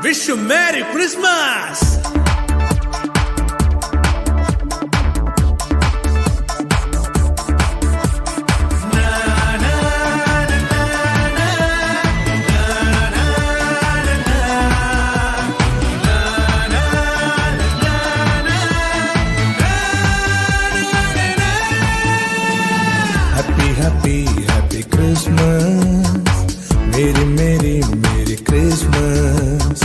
Wish you Merry Christmas. Happy Christmas, Merry Christmas.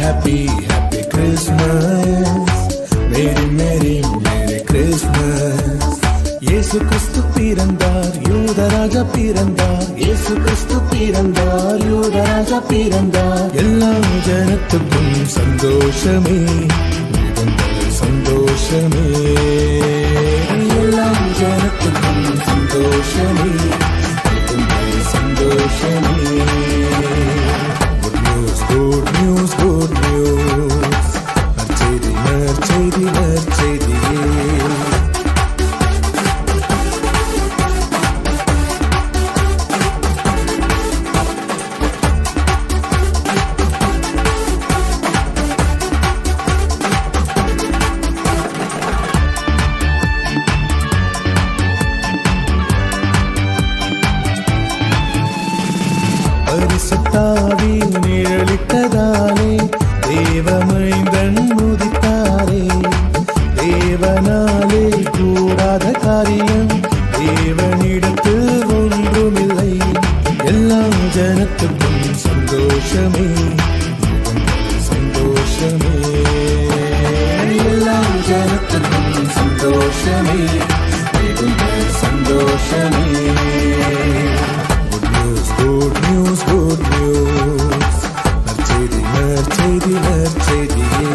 Happy Christmas, Merry Christmas. இயேசு கிறிஸ்து பிறந்தார், யூதராஜா பிறந்தார். இயேசு கிறிஸ்து பிறந்தார், யூதராஜா பிறந்தார். எல்லா ஜனத்துக்கும் சந்தோஷமே, மிகுந்த சந்தோஷமே. எல்லா ஜனத்துக்கும் சந்தோஷமே, மிகுந்த சந்தோஷமே. Good news, good news. நற்செய்தி, நற்செய்தி, நற்செய்தியே. பரிசுத்தாவி நிழலிட்டதாலே தேவமைந்தன் முதித்தாரே. தேவனாலே கூடாத காரியம் தேவனிடத்தில் ஒன்றுமில்லை. எல்லா ஜனத்துக்கும் சந்தோஷமே, சந்தோஷமே. எல்லா ஜனத்துக்கும் சந்தோஷமே, மிகுந்த சந்தோஷமே. Good news, good news. நற்செய்தி, நற்செய்தி, நற்செய்தியே.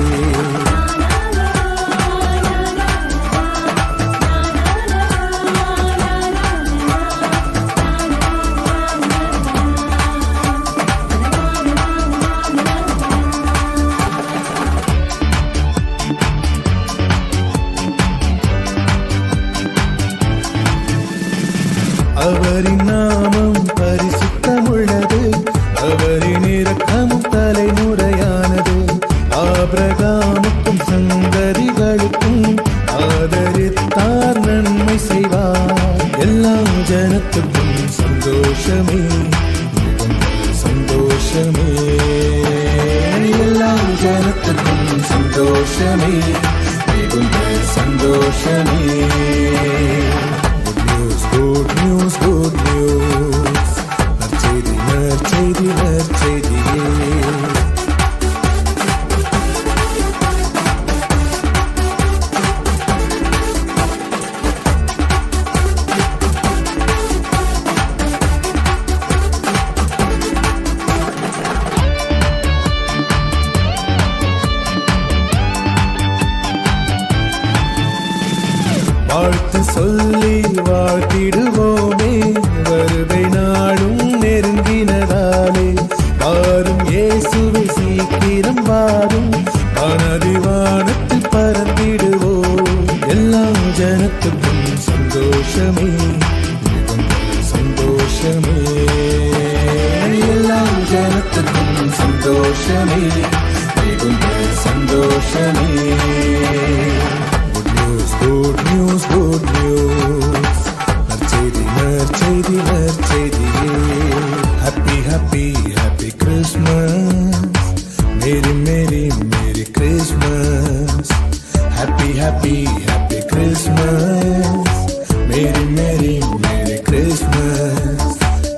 அவரின் நாமம் பரிசுத்தமுள்ளது, அவரின் இரக்கமும் தலைமுறையானது. ஆபிரகாமுக்கும் சந்ததிகளுக்கும் ஆதரித்தார், நன்மை செய்வார். எல்லா ஜனத்துக்கும் சந்தோஷமே, மிகுந்த சந்தோஷமே. எல்லா ஜனத்துக்கும் சந்தோஷமே, மிகுந்த சந்தோஷமே. Good news, good news. நற்செய்தி, நற்செய்தி, நற்செய்தியே. வாழ்த்து சொல்லி வாழ்த்திடுவோமே, வருகை நாளும் நெருங்கினதாலே. வாரும் இயேசுவை சீக்கிரம் வாரும், வானதிவானத்தில் பறந்திடுவோம். எல்லா ஜனத்துக்கும் சந்தோஷமே, மிகுந்த சந்தோஷமே. எல்லா ஜனத்துக்கும் சந்தோஷமே, மிகுந்த சந்தோஷமே. Good news, good news. நற்செய்தி, நற்செய்தி, நற்செய்தியே. Happy Christmas. Merry Christmas. Happy Christmas. Merry Christmas.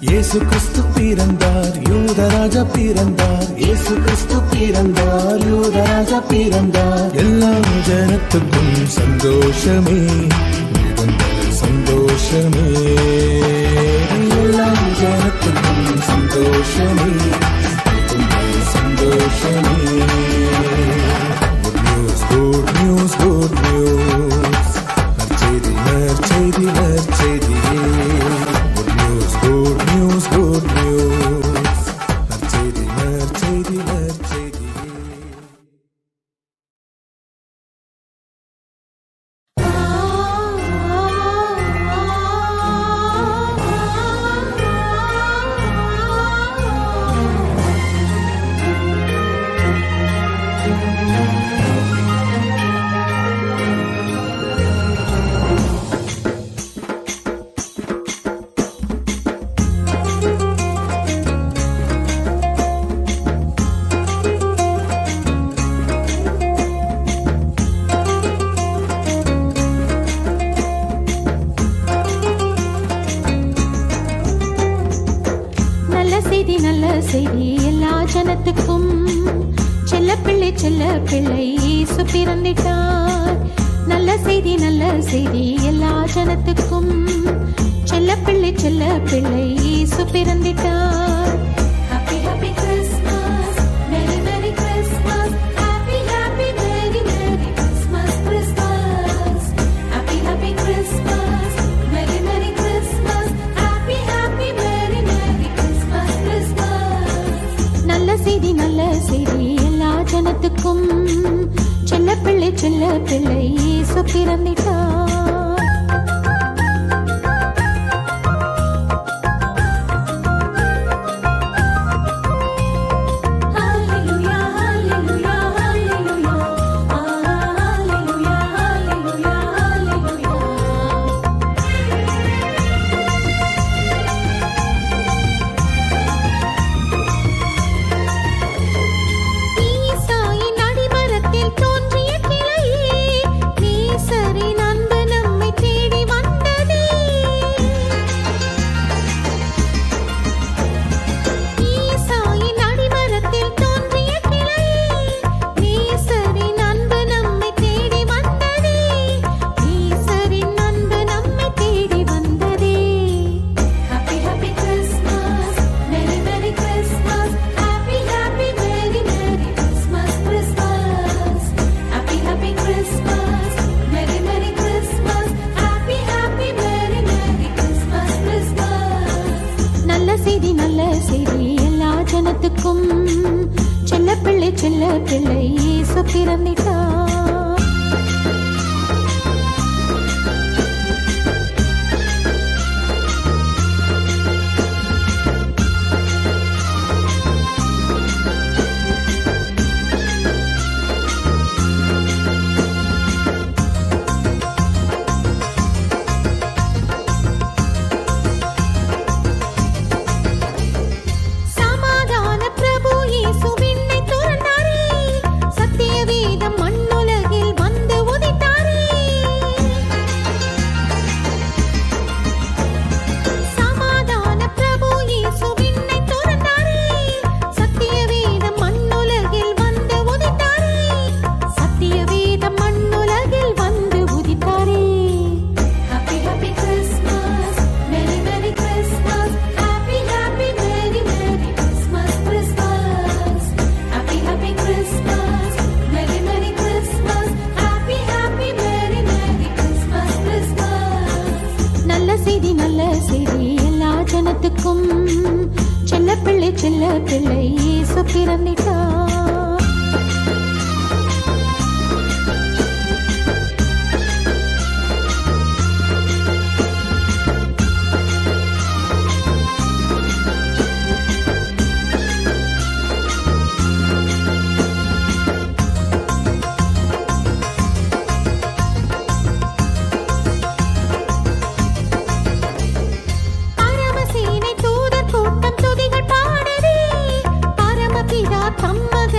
இயேசு கிறிஸ்து பிறந்தார், யூதராஜா பிறந்தார். இயேசு கிறிஸ்து பிறந்தார், யூதராஜா பிறந்தார். எல்லா ஜனத்துக்கும் சந்தோஷமே, மிகுந்த சந்தோஷமே. எல்லா ஜனத்துக்கும் சந்தோஷமே, மிகுந்த சந்தோஷமே. Good news, good news. நற்செய்தி, நற்செய்தி, நற்செய்தியே. Good news, good news. நற்செய்தி, நற்செய்தி, நற்செய்தியே. செய்தி நல்ல செய்தி எல்லா ஜனத்துக்கும். செல்ல பிள்ளை இயேசு பிறந்திட்டார். நல்ல செய்தி எல்லா ஜனத்துக்கும். செல்ல பிள்ளை இயேசு பிறந்திட்டார். Happy happy Christmas, merry merry Christmas, happy happy merry merry Christmas Christmas. Happy happy Christmas, merry merry Christmas, happy happy merry merry Christmas Christmas. நல்ல செய்தி எல்லா ஜனத்துக்கும். செல்ல பிள்ளை இயேசு பிறந்திட்டார். செல்ல பிள்ளை இயேசு பிறந்திட்டார். செல்ல பிள்ளை இயேசு பிறந்திட்டார். பரமபிதா தம்மக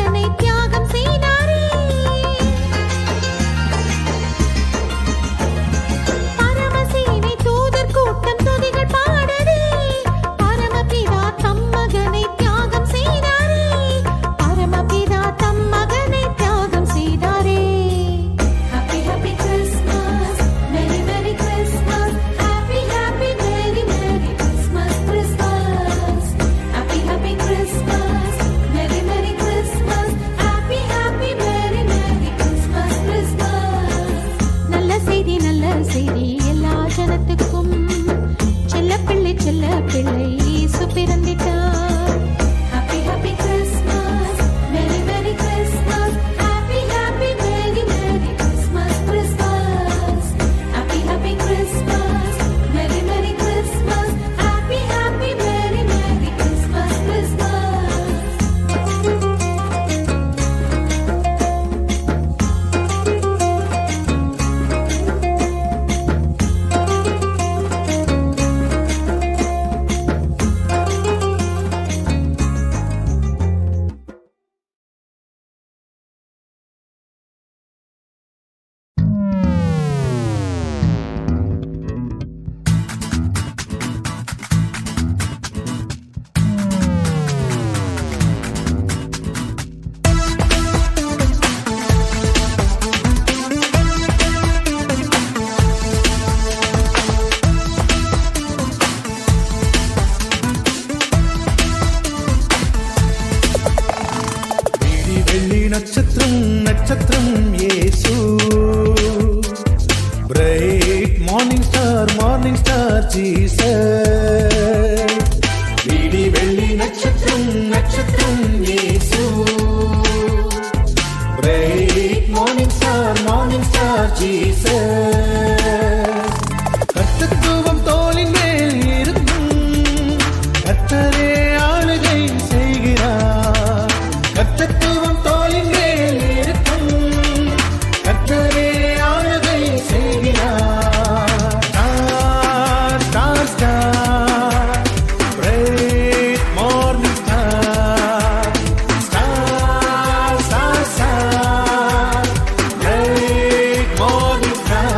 நட்சத்திரம் நட்சத்திரம் இயேசு பிரைட் மார்னிங் ஸ்டார் ஜீசஸ் விடி வெள்ளி நட்சத்திரம் நட்சத்திரம் இயேசு பிரைட் மார்னிங் ஸ்டார் ஜீசஸ் கர்த்தத்துவம் தோளின் மேல் இருக்கும் கர்த்தரே ஆளுகை செய்கிறார் கர்த்தத்துவம் தோளின் மேல் இருக்கும் கர்த்தரே ஆளுகை செய்கிறார் star star star bright morning star star star star bright morning star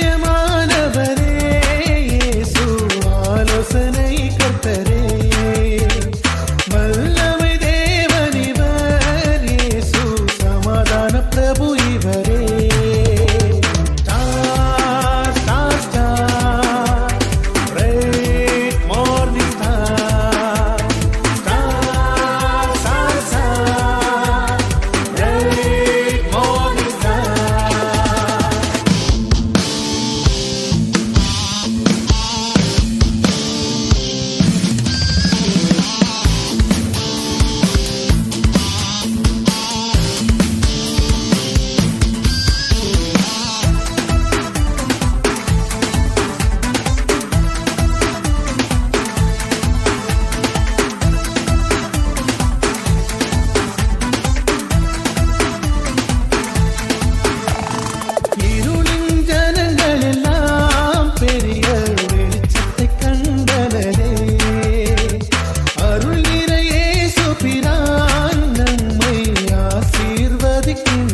அதிசயமானவரே இயேசு ஆலோசனை கர்த்தரே வல்லமை தேவனிவர் இயேசு சமாதான பிரபு இவரே star star star bright morning star star star star bright morning star இருளின் ஜனங்கள் எல்லாம் பெரிய வெளிச்சத்தை கண்டனரே அருள் நிறைய இயேசு பிரான் நம்மை ஆசீர்வதிக்கின்றார்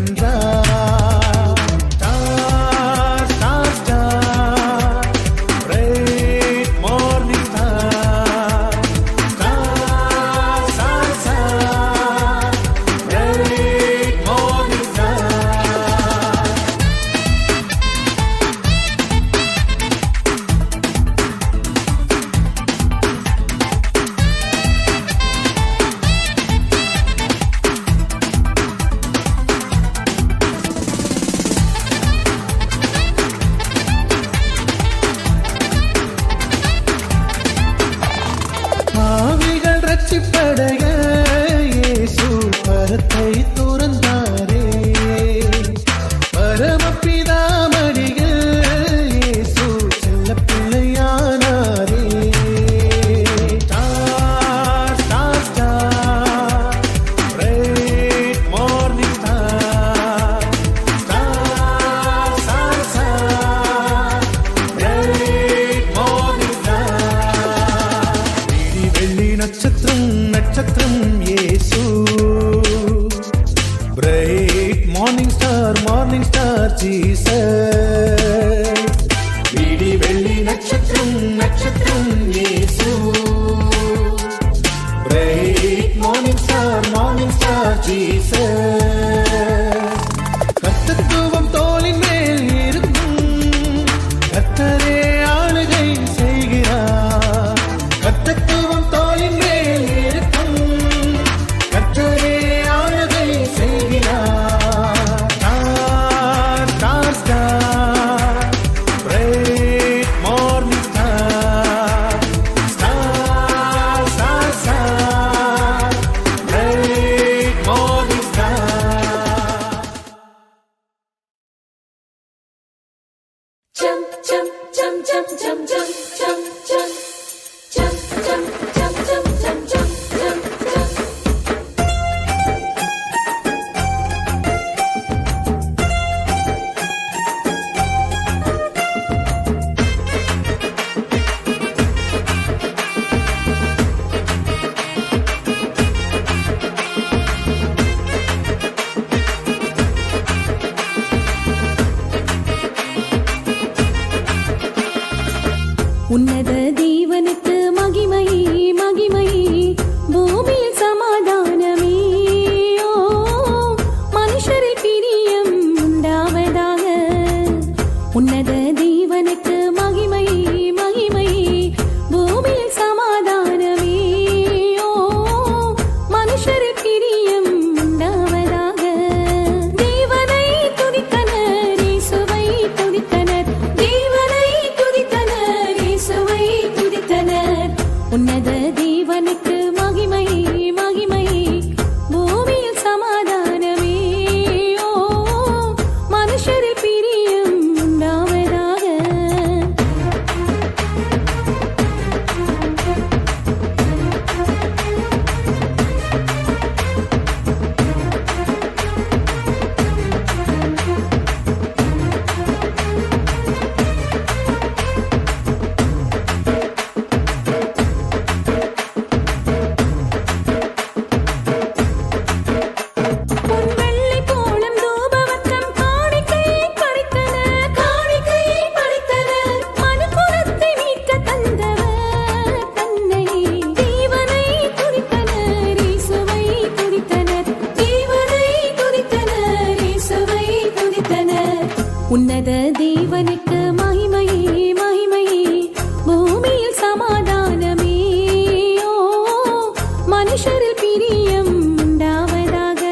star star star bright morning star star star star bright morning star ஆவிகள் ரட்சிப்படைய இயேசு பரத்தை துறந்தாரே பரமபிதா மடியில் இயேசு செல்லப் பிள்ளையானாரே star star star bright morning star star star star bright morning star விடி வெள்ளி நட்சத்திரம் நட்சத்திரம் இயேசு பிரைட் மார்னிங் ஸ்டார் ஜீசஸ் விடி வெள்ளி நட்சத்திரம் நட்சத்திரம் இயேசு பிரைட் மார்னிங் ஸ்டார் ஜீசஸ் கர்த்தத்துவம் தோளின் மேல் இருக்கும் கர்த்தரே ஆளுகை செய்கிறார் கர்த்தத்துவம் தோளின் மேல் இருக்கும் கர்த்தரே ஆளுகை செய்கிறார் star star star bright morning star star star star bright morning star சமாதானமே ஓ மனுஷரில் பிரியம் உண்டாவதாக பொன்வெள்ளி கோலம் தூபவர்க்கம் காணிக்கையை படைத்தனர் மனுக்குலத்தை மீட்க தந்தவர் தன்னையே தேவனை துதித்தனர் இயேசுவை துதித்தனர் உன்னத தேவனுக்கு மகிமையே மகிமையே பூமியில் சமாதானமே ஓ மனுஷரில் பிரியம் உண்டாவதாக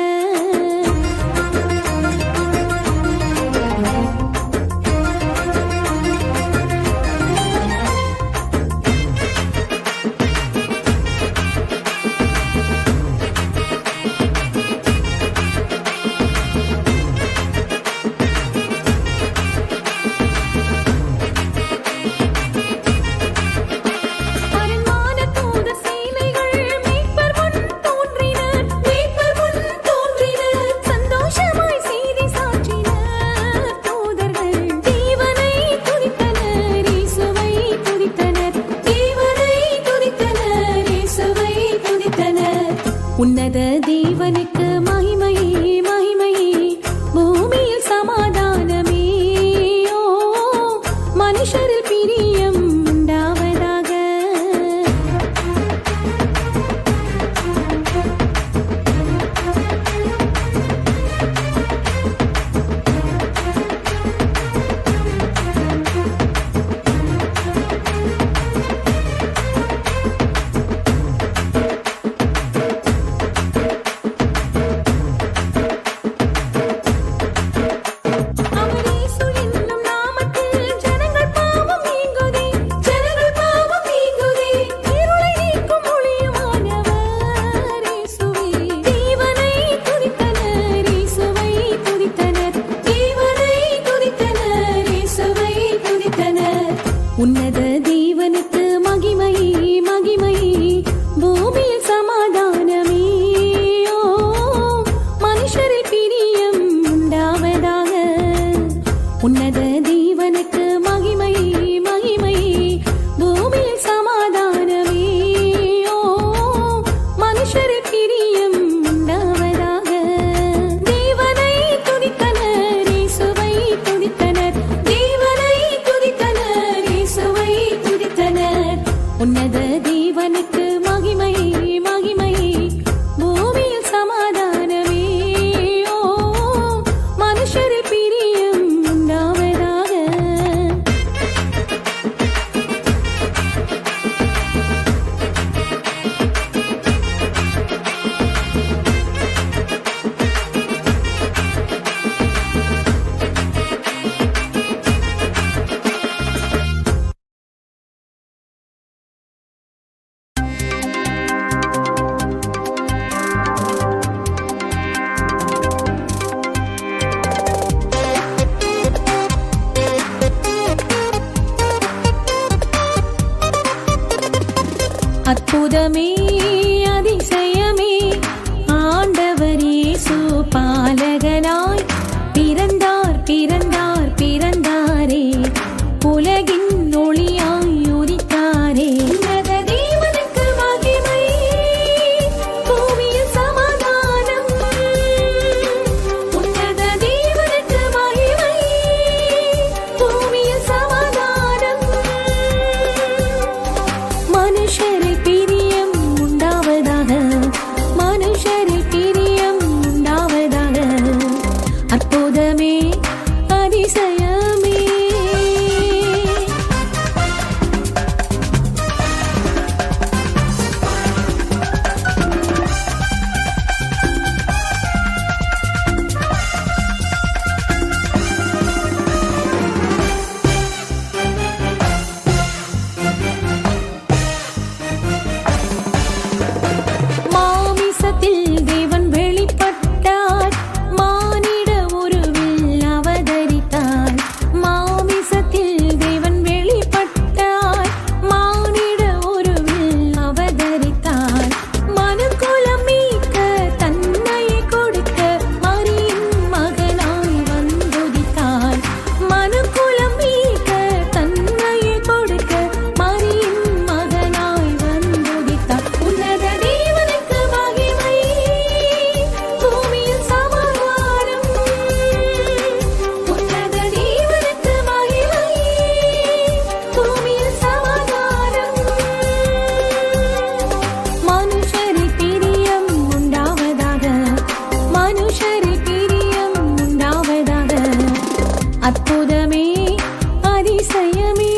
மனுஷரில் பிரியம் உண்டாவதாக. அற்புதமே அதிசயமே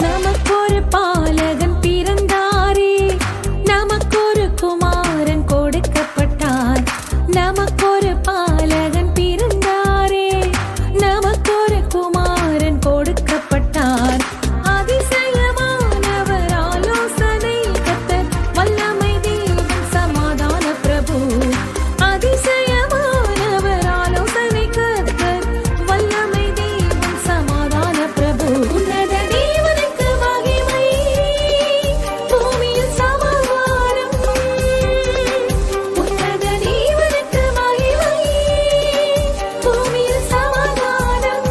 நமக்கொரு பாலகன் பிறந்தாரே, நமக்கொரு குமாரன் கொடுக்கப்பட்டார். நமக்கொரு பாலகன் பிறந்தாரே, நமக்கொரு குமாரன் கொடுக்கப்பட்டார். அதிசயமானவர் ஆலோசனை கர்த்தர், வல்லமை தேவன் சமாதான பிரபு. அதிசயமானவர் ஆலோசனை கர்த்தர், வல்லமை தேவன் சமாதான பிரபு. உன்னத தேவனுக்கு மகிமை, பூமியில் சமாதானம். உன்னத தேவனுக்கு மகிமை, பூமியில் சமாதானம்.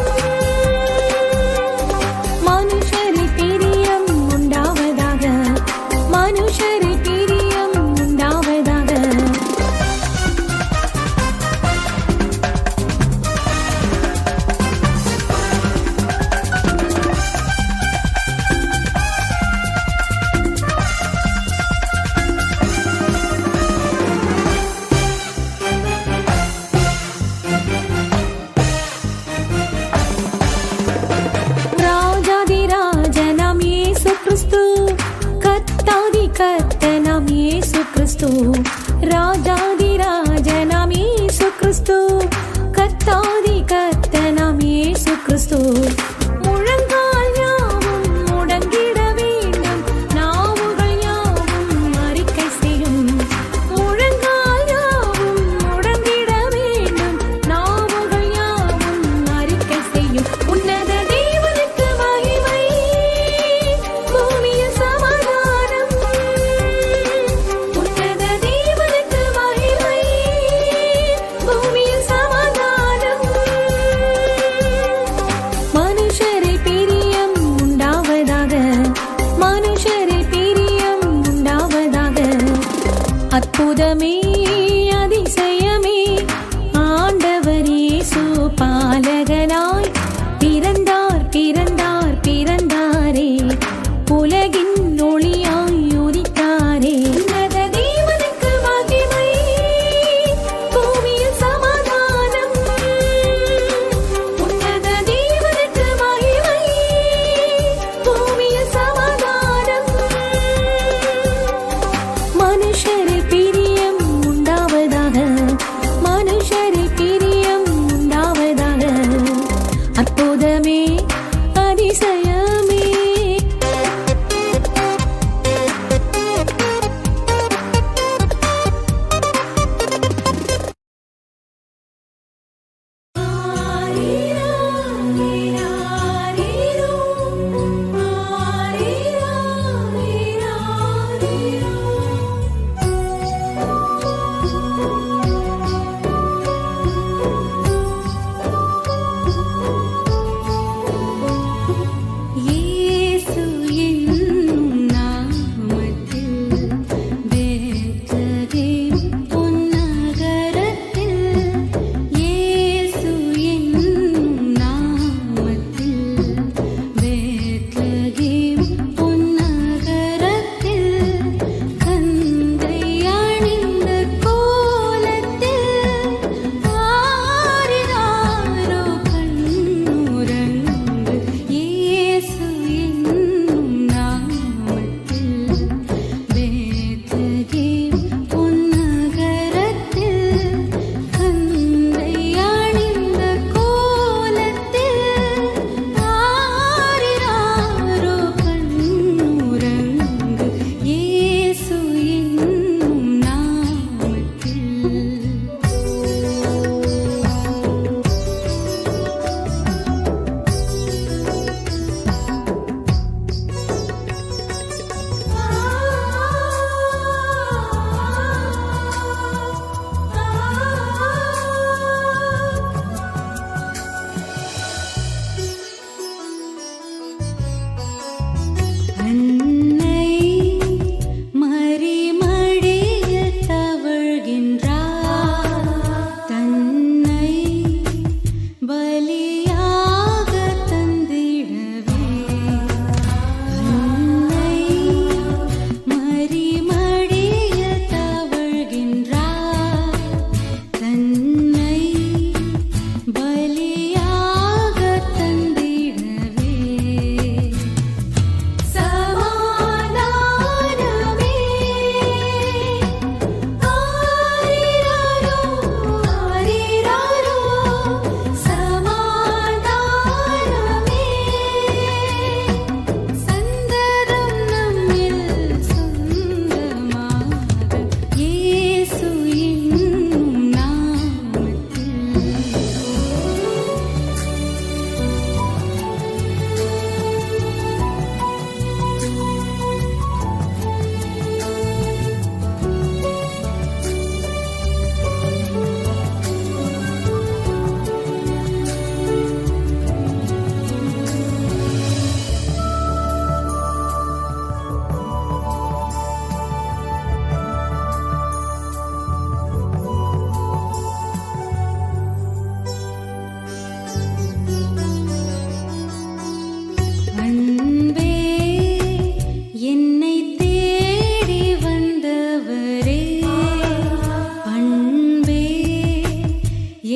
மனுஷரில் பிரியம் உண்டாவதாக, மனுஷரில் பிரியம் உண்டாவதாக. ராஜாதிராஜனாம் இயேசு கிறிஸ்து, கர்த்தாதி கர்த்தனாம் இயேசு கிறிஸ்து. ராஜாதிராஜனாம் இயேசு கிறிஸ்து, கர்த்தாதி கர்த்தனாம் இயேசு கிறிஸ்து. முழங்கால் யாவும் முடங்கிட வேண்டும், நாவுகள் யாவும் அறிக்கை செய்யும். முழங்கால் யாவும் முடங்கிட வேண்டும், நாவுகள் யாவும் அறிக்கை செய்யும். உன்னத தேவனுக்கு மகிமை, பூமியில் சமாதானம். உன்னத தேவனுக்கு மகிமை, பூமியில் சமாதானம்.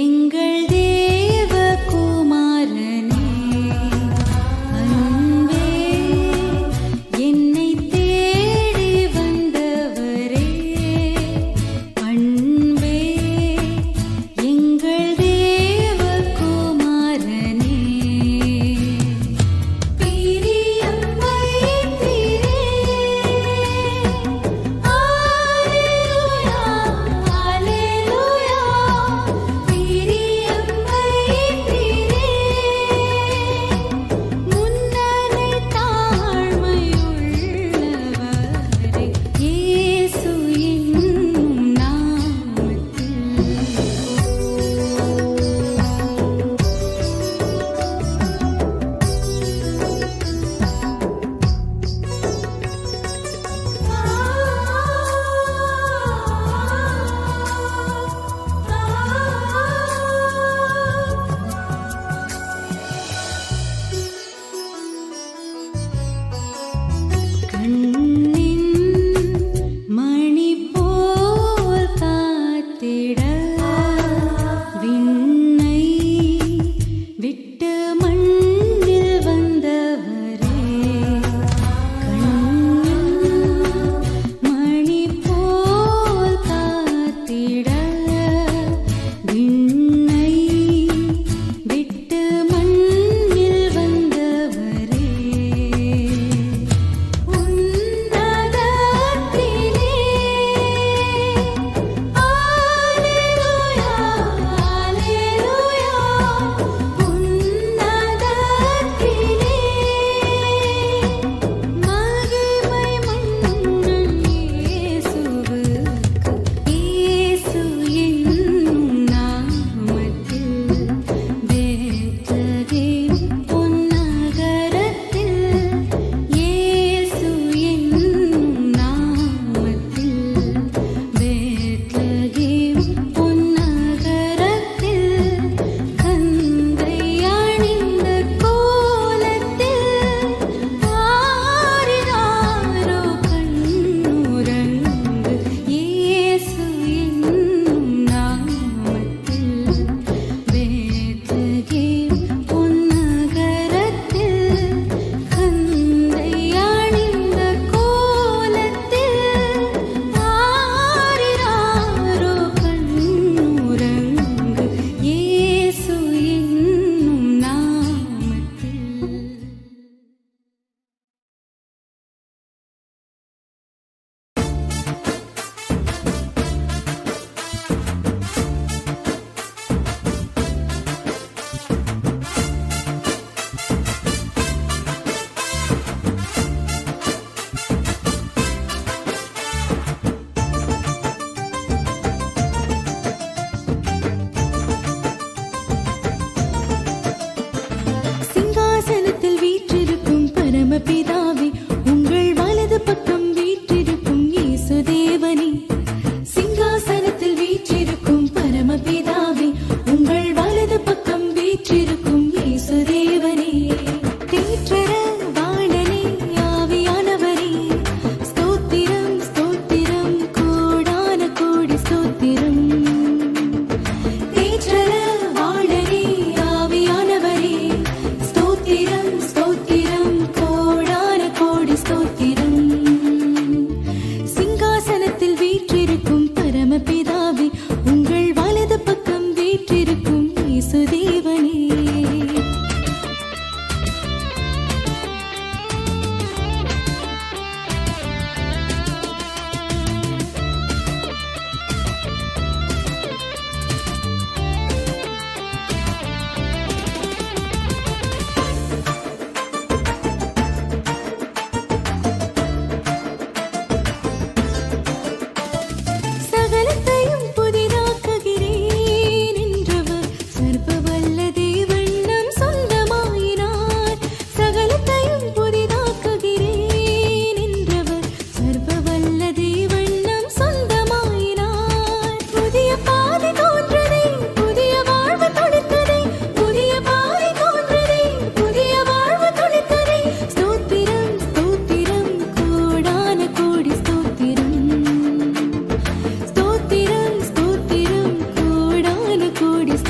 எங்கள் தேவகுமாரனே அன்பே என்னை தேடி வந்தவரே அன்பே எங்கள் தேவகுமாரனே பிரியம் வைத்தீரே அல்லேலூயா அல்லேலூயா பிரியம் வைத்தீரே முன்னரை தாழ்மையுள்ளவரே இயேசு என்னும் நாமத்தில் கண்ணின் மணி போல் காத்திட விண்ணை விட்டு மண்ணில் வந்தவரே கண்ணின் மணி போல் காத்திட விண்ணை விட்டு மண்ணில் வந்தவரே உன்னதத்திலே அல்லேலூயா அல்லேலூயா உன்னதத்திலே மகிமை மன்னன் இயேசுவுக்கு இயேசு என்னும் நாமத்தில் பெத்லகேம் பொன்னகரத்தில் இயேசு என்னும் நாமத்தில் பெத்லகேம் பொன்னகரத்தில் கந்தை அணிந்த கோலத்தில் ஆரிராரோ கண்ணுறங்கு இயேசு என்னும் நாமத்தில் பெத்லகேம் பொன்னகரத்தில் கந்தை அணிந்த கோலத்தில் ஆரிராரோ கண்ணுறங்கு இயேசு என்னும் நாமத்தில் சிங்காசனத்தில் வீற்றிருக்கும் பரமபிதாவே உங்கள் வலது பக்கம் வீற்றிருக்கும் இயேசு தேவனே சிங்காசனத்தில் வீற்றிருக்கும் பரமபிதாவே உங்கள் வலது பக்கம் வீற்றிருக்கும் இயேசு தேவனே தேற்றர வாழனே ஆவியானவரே ஸ்தோத்திரம் ஸ்தோத்திரம் கோடான கோடி ஸ்தோத்திரம் தேற்றர வாழனே ஆவியானவரே ஸ்தோத்திரம் ஸ்தோத்திரம் கோடான கோடி ஸ்தோத்திரம் சிங்காசனத்தில் வீற்றிருக்கும் பரமபிதாவே உங்கள் வலது பக்கம் வீற்றிருக்கும் இயேசு தேவனே சகலத்தையும் புதிதாக்குகிறேன் என்றவர் சர்வ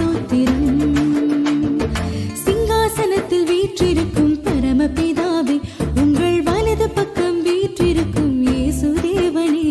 ஸ்தோத்திரம். சிங்காசனத்தில் வீற்றிருக்கும் பரமபிதாவே, உங்கள் வலது பக்கம் வீற்றிருக்கும் இயேசு தேவனே.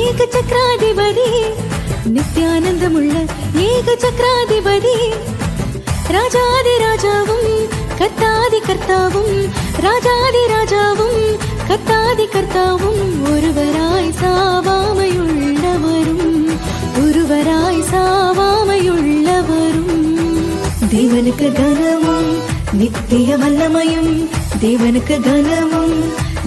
ஏக சக்கராதிபதி நித்யானந்தமுள்ள ஏக சக்கராதிபதி ராஜாதி ராஜாவும் கர்த்தாதி கர்த்தாவும் ராஜாதி ராஜாவும் கர்த்தாதி கர்த்தாவும் ஒருவராய் சாவாமையுள்ளவரும் ஒருவராய் சாவாமையுள்ளவரும் தேவனுக்கு கனமும் நித்திய வல்லமையும் தேவனுக்கு கனமும்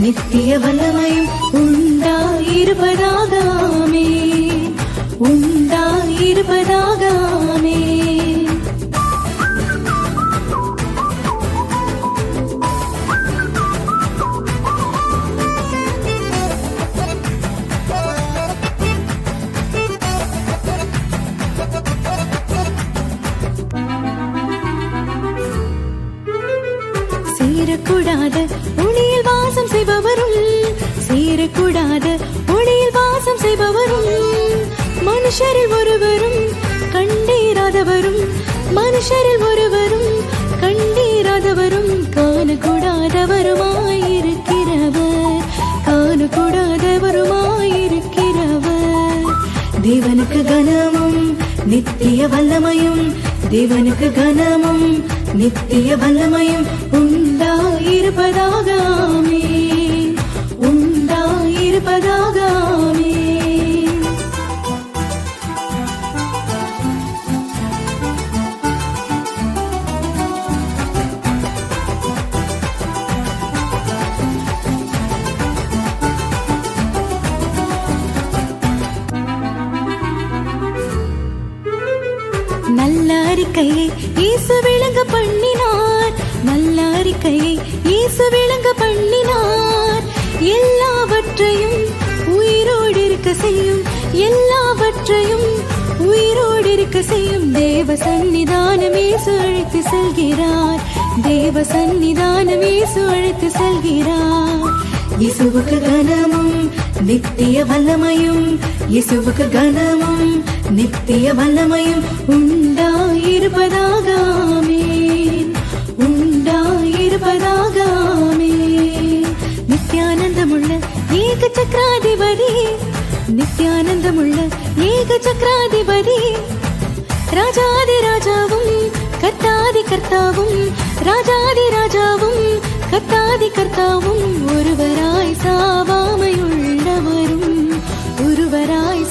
நித்திய வல்லமையும் உண்டாயிருப்பதாக ஆமென் உண்டாயிருப்பதாக ஆமென் சேரக்கூடாத ஒளியில் வாசம் செய்பவரும் சேரக்கூடாத ஒளியில் வாசம் செய்பவரும் மனுஷரில் ஒருவரும் கண்டீராதவரும் மனுஷரில் ஒருவரும் கண்டீராதவரும் காணக்கூடாதவருமாயிருக்கிறவர் காணக்கூடாதவருமாயிருக்கிறவர் தேவனுக்கு கனமும் நித்திய வல்லமையும் தேவனுக்கு கனமும் நித்திய வல்லமையும் உண்டாயிருப்பதாக ஆமென் உண்டாயிருப்பதாக ஆமென் நல்ல அறிக்கையை இயேசு விளங்க பண்ணினார் நல்ல அறிக்கையை இயேசு விளங்க பண்ணினார் எல்லாவற்றையும் உயிரோடு இருக்க செய்யும் எல்லாவற்றையும் உயிரோடு இருக்க செய்யும் தேவ சந்நிதானம் இயேசு அழைத்து செல்கிறார் தேவ சந்நிதானம் இயேசு அழைத்து செல்கிறார் இயேசுவுக்கு கனமும் நித்திய வல்லமையும் இயேசுவுக்கு கனமும் நித்திய வல்லமையும் உண்டாயிருப்பதாக ஆமென் உண்டாயிருப்பதாக ஆமென் நித்யானந்தமுள்ள ஏக சக்கராதிபதி நித்யானந்தமுள்ள ஏக சக்கராதிபதி ராஜாதி ராஜாவும் கர்த்தாதி கர்த்தாவும் ராஜாதி ராஜாவும் கர்த்தாதி கர்த்தாவும் ஒருவராய் சாவாமையுள்ளவரும் ஒருவராய்